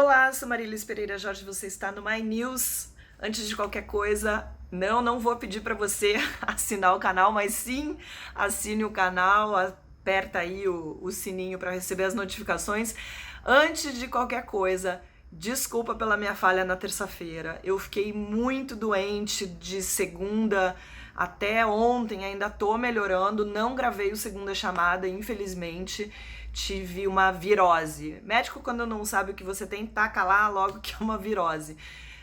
Olá, sou Marilis Pereira Jorge, você está no My News. Antes de qualquer coisa, não vou pedir para você assinar o canal, mas sim assine o canal, aperta aí o sininho para receber as notificações. Antes de qualquer coisa, desculpa pela minha falha na terça-feira. Eu fiquei muito doente de segunda até ontem, ainda tô melhorando, não gravei o segunda chamada, infelizmente. Tive uma virose. Médico, quando não sabe o que você tem, taca lá logo que é uma virose.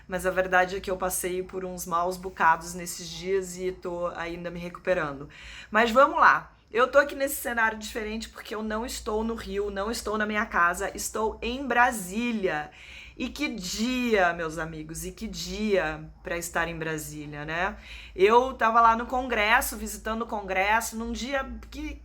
Mas a verdade é que eu passei por uns maus bocados nesses dias e tô ainda me recuperando. Mas vamos lá. Eu tô aqui nesse cenário diferente porque eu não estou no Rio, não estou na minha casa, estou em Brasília. E que dia, meus amigos, e que dia para estar em Brasília, né? Eu tava lá no Congresso, visitando o Congresso, num dia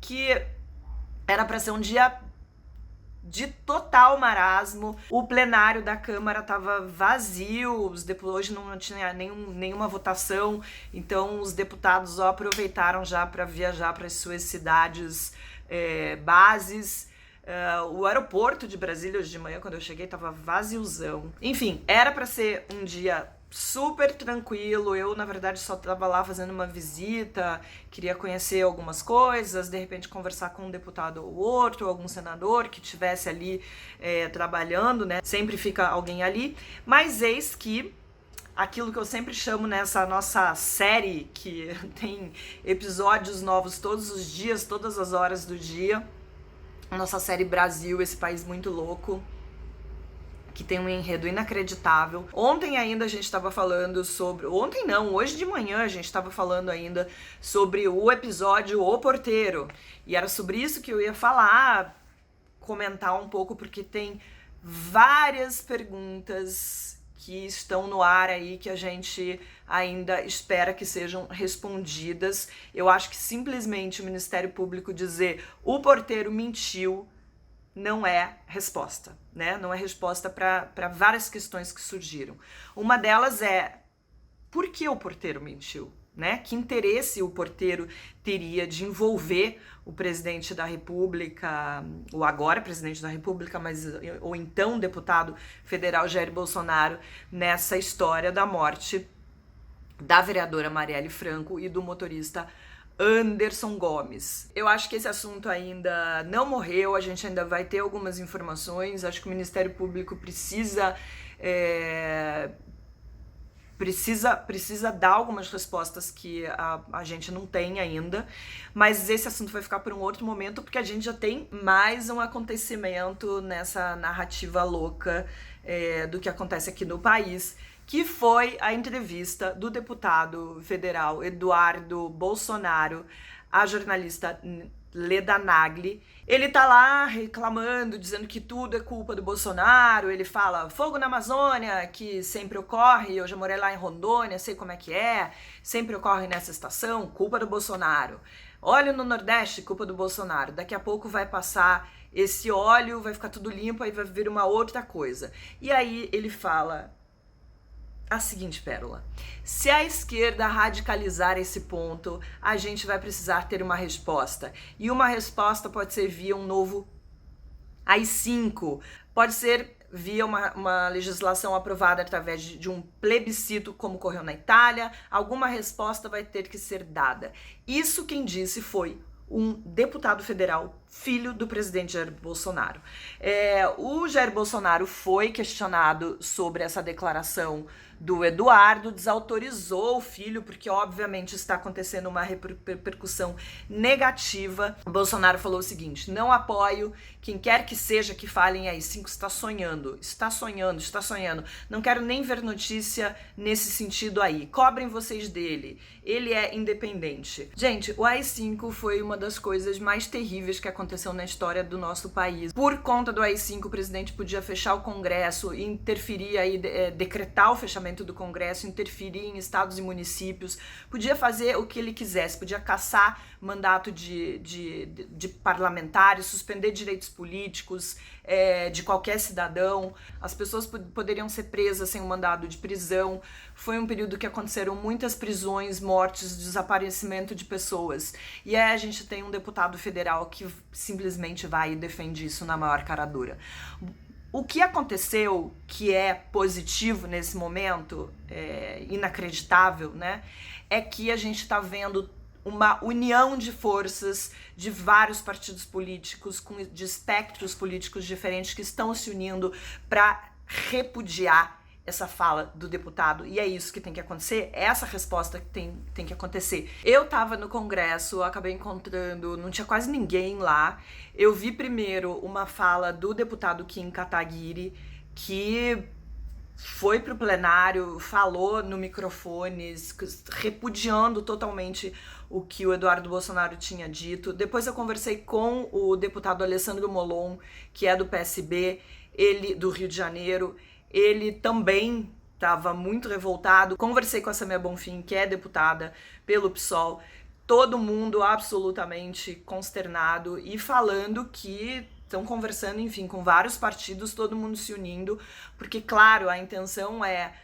que era para ser um dia de total marasmo. O plenário da Câmara estava vazio, hoje não tinha nenhuma votação, então os deputados aproveitaram já para viajar para as suas cidades bases. O aeroporto de Brasília hoje de manhã, quando eu cheguei, estava vaziozão. Enfim, era para ser um dia super tranquilo. Eu, na verdade, só estava lá fazendo uma visita, queria conhecer algumas coisas, de repente conversar com um deputado ou outro, algum senador que estivesse ali trabalhando, né? Sempre fica alguém ali. Mas eis que aquilo que eu sempre chamo nessa nossa série, que tem episódios novos todos os dias, todas as horas do dia, nossa série Brasil, esse país muito louco, que tem um enredo inacreditável. Ontem ainda a gente estava falando sobre... Ontem não, hoje de manhã a gente estava falando ainda sobre o episódio O Porteiro. E era sobre isso que eu ia falar, comentar um pouco, porque tem várias perguntas que estão no ar aí que a gente ainda espera que sejam respondidas. Eu acho que simplesmente o Ministério Público dizer o porteiro mentiu não é resposta, né? Não é resposta para várias questões que surgiram. Uma delas é, por que o porteiro mentiu? Né? Que interesse o porteiro teria de envolver o presidente da República, o agora presidente da República, ou então deputado federal Jair Bolsonaro, nessa história da morte da vereadora Marielle Franco e do motorista Anderson Gomes. Eu acho que esse assunto ainda não morreu, a gente ainda vai ter algumas informações, acho que o Ministério Público precisa dar algumas respostas que a gente não tem ainda, mas esse assunto vai ficar por um outro momento, porque a gente já tem mais um acontecimento nessa narrativa louca do que acontece aqui no país, que foi a entrevista do deputado federal Eduardo Bolsonaro à jornalista Leda Nagli. Ele tá lá reclamando, dizendo que tudo é culpa do Bolsonaro. Ele fala, fogo na Amazônia, que sempre ocorre, eu já morei lá em Rondônia, sei como é que é, sempre ocorre nessa estação, culpa do Bolsonaro. Óleo no Nordeste, culpa do Bolsonaro. Daqui a pouco vai passar esse óleo, vai ficar tudo limpo, aí vai vir uma outra coisa. E aí ele fala a seguinte pérola: se a esquerda radicalizar esse ponto, a gente vai precisar ter uma resposta. E uma resposta pode ser via um novo AI-5, pode ser via uma legislação aprovada através de um plebiscito, como ocorreu na Itália. Alguma resposta vai ter que ser dada. Isso quem disse foi um deputado federal, filho do presidente Jair Bolsonaro. O Jair Bolsonaro foi questionado sobre essa declaração do Eduardo, desautorizou o filho, porque obviamente está acontecendo uma repercussão negativa. O Bolsonaro falou o seguinte: não apoio quem quer que seja que fale em AI-5, está sonhando, não quero nem ver notícia nesse sentido aí, cobrem vocês dele, ele é independente. Gente, o AI-5 foi uma das coisas mais terríveis que aconteceu na história do nosso país. Por conta do AI-5, o presidente podia fechar o Congresso, interferir aí, decretar o fechamento do Congresso, interferir em estados e municípios, podia fazer o que ele quisesse, podia cassar mandato de parlamentares, suspender direitos políticos de qualquer cidadão, as pessoas poderiam ser presas sem um mandado de prisão. Foi um período que aconteceram muitas prisões, mortes, desaparecimento de pessoas. E aí a gente tem um deputado federal que simplesmente vai e defende isso na maior cara dura. O que aconteceu que é positivo nesse momento, inacreditável, né? É que a gente está vendo uma união de forças de vários partidos políticos, de espectros políticos diferentes que estão se unindo para repudiar essa fala do deputado, e é isso que tem que acontecer, é essa resposta que tem que acontecer. Eu tava no Congresso, acabei encontrando, não tinha quase ninguém lá, eu vi primeiro uma fala do deputado Kim Kataguiri, que foi pro plenário, falou no microfone, repudiando totalmente o que o Eduardo Bolsonaro tinha dito. Depois eu conversei com o deputado Alessandro Molon, que é do PSB, ele do Rio de Janeiro. Ele também estava muito revoltado. Conversei com a Samia Bonfim, que é deputada pelo PSOL, todo mundo absolutamente consternado e falando que estão conversando, enfim, com vários partidos, todo mundo se unindo, porque, claro, a intenção é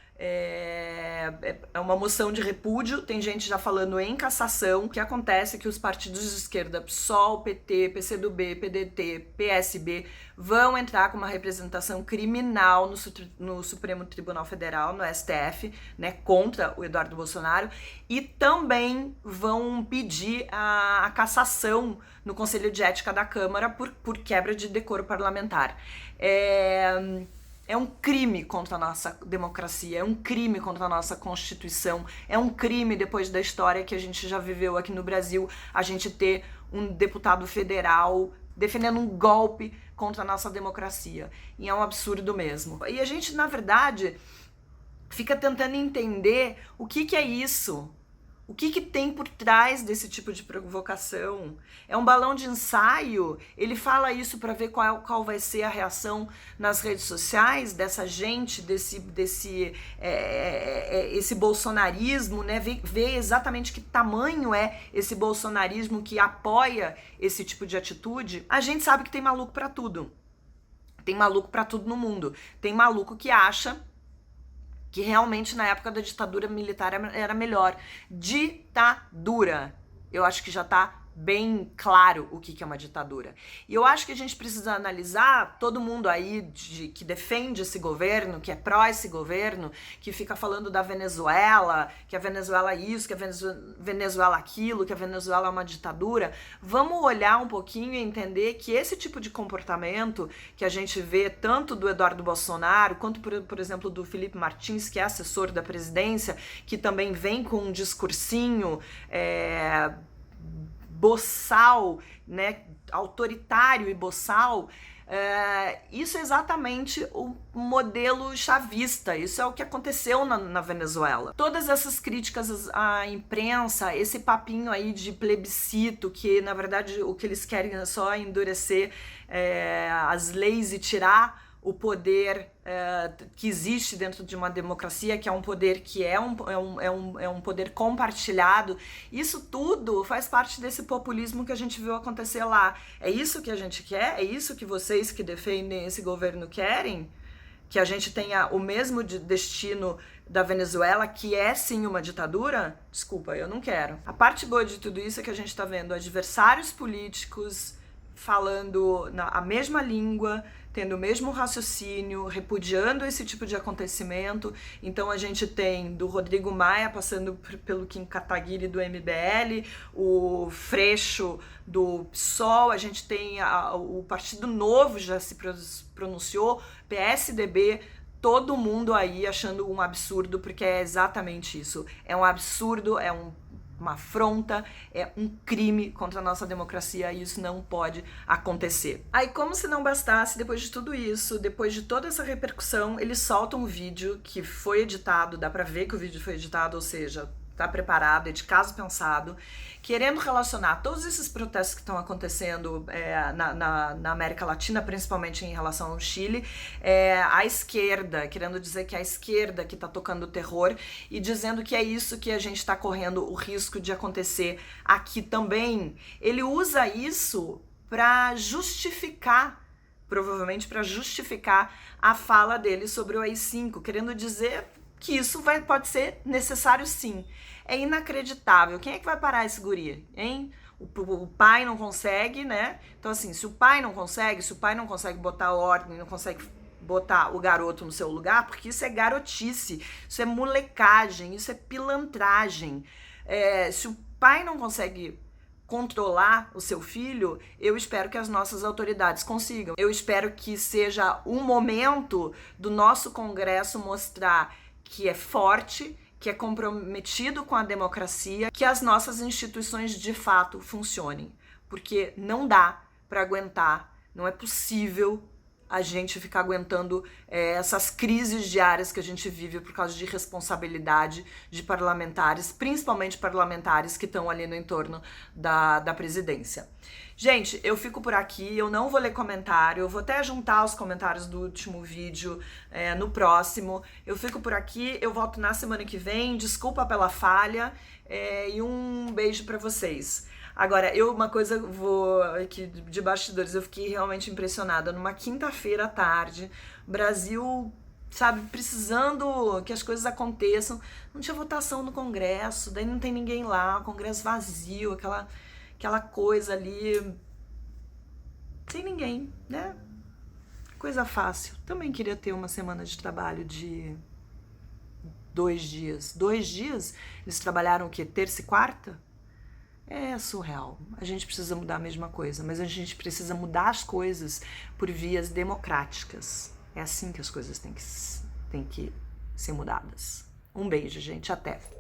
uma moção de repúdio, tem gente já falando em cassação. O que acontece é que os partidos de esquerda, PSOL, PT, PCdoB, PDT, PSB, vão entrar com uma representação criminal no Supremo Tribunal Federal, no STF, né, contra o Eduardo Bolsonaro, e também vão pedir a cassação no Conselho de Ética da Câmara por quebra de decoro parlamentar. É um crime contra a nossa democracia, é um crime contra a nossa Constituição, é um crime, depois da história que a gente já viveu aqui no Brasil, a gente ter um deputado federal defendendo um golpe contra a nossa democracia. E é um absurdo mesmo. E a gente, na verdade, fica tentando entender o que é isso. O que tem por trás desse tipo de provocação? É um balão de ensaio? Ele fala isso para ver qual vai ser a reação nas redes sociais dessa gente, esse bolsonarismo, né? Ver exatamente que tamanho é esse bolsonarismo que apoia esse tipo de atitude. A gente sabe que tem maluco para tudo. Tem maluco para tudo no mundo. Tem maluco que acha que realmente na época da ditadura militar era melhor. Ditadura. Eu acho que já tá bem claro o que é uma ditadura. E eu acho que a gente precisa analisar todo mundo aí que defende esse governo, que é pró esse governo, que fica falando da Venezuela, que a Venezuela é isso, que a Venezuela aquilo, que a Venezuela é uma ditadura. Vamos olhar um pouquinho e entender que esse tipo de comportamento que a gente vê tanto do Eduardo Bolsonaro, quanto, por exemplo, do Felipe Martins, que é assessor da presidência, que também vem com um discursinho boçal, né, autoritário e boçal, isso é exatamente o modelo chavista, isso é o que aconteceu na Venezuela. Todas essas críticas à imprensa, esse papinho aí de plebiscito, que na verdade o que eles querem é só endurecer as leis e tirar o poder que existe dentro de uma democracia, que é um poder que é um poder compartilhado. Isso tudo faz parte desse populismo que a gente viu acontecer lá. É isso que a gente quer? É isso que vocês que defendem esse governo querem? Que a gente tenha o mesmo destino da Venezuela, que é sim uma ditadura? Desculpa, eu não quero. A parte boa de tudo isso é que a gente está vendo adversários políticos falando a mesma língua, tendo o mesmo raciocínio, repudiando esse tipo de acontecimento. Então a gente tem do Rodrigo Maia passando pelo Kim Kataguiri do MBL, o Freixo do PSOL, a gente tem o Partido Novo já se pronunciou, PSDB, todo mundo aí achando um absurdo, porque é exatamente isso. É um absurdo, é uma afronta, é um crime contra a nossa democracia e isso não pode acontecer. Aí, como se não bastasse, depois de tudo isso, depois de toda essa repercussão, eles soltam um vídeo que foi editado, dá pra ver que o vídeo foi editado, ou seja, tá preparado, é de caso pensado, querendo relacionar todos esses protestos que estão acontecendo na América Latina, principalmente em relação ao Chile, à esquerda, querendo dizer que é a esquerda que está tocando o terror e dizendo que é isso que a gente está correndo o risco de acontecer aqui também. Ele usa isso para justificar, provavelmente para justificar a fala dele sobre o AI-5, querendo dizer que isso pode ser necessário sim. É inacreditável. Quem é que vai parar esse guri, hein? O pai não consegue, né? Então assim, se o pai não consegue botar ordem, não consegue botar o garoto no seu lugar, porque isso é garotice, isso é molecagem, isso é pilantragem. Se o pai não consegue controlar o seu filho, eu espero que as nossas autoridades consigam. Eu espero que seja um momento do nosso Congresso mostrar que é forte, que é comprometido com a democracia, que as nossas instituições de fato funcionem. Porque não dá para aguentar, não é possível a gente ficar aguentando essas crises diárias que a gente vive por causa de responsabilidade de parlamentares, principalmente parlamentares que estão ali no entorno da presidência. Gente, eu fico por aqui, eu não vou ler comentário, eu vou até juntar os comentários do último vídeo no próximo. Eu fico por aqui, eu volto na semana que vem, desculpa pela falha e um beijo para vocês. Agora, uma coisa vou aqui de bastidores, eu fiquei realmente impressionada. Numa quinta-feira à tarde, Brasil, sabe, precisando que as coisas aconteçam, não tinha votação no Congresso, daí não tem ninguém lá, o Congresso vazio, aquela coisa ali, sem ninguém, né? Coisa fácil. Também queria ter uma semana de trabalho de 2 dias. 2 dias? Eles trabalharam o quê? Terça e quarta? É surreal. A gente precisa mudar a mesma coisa, mas a gente precisa mudar as coisas por vias democráticas. É assim que as coisas têm que ser mudadas. Um beijo, gente. Até!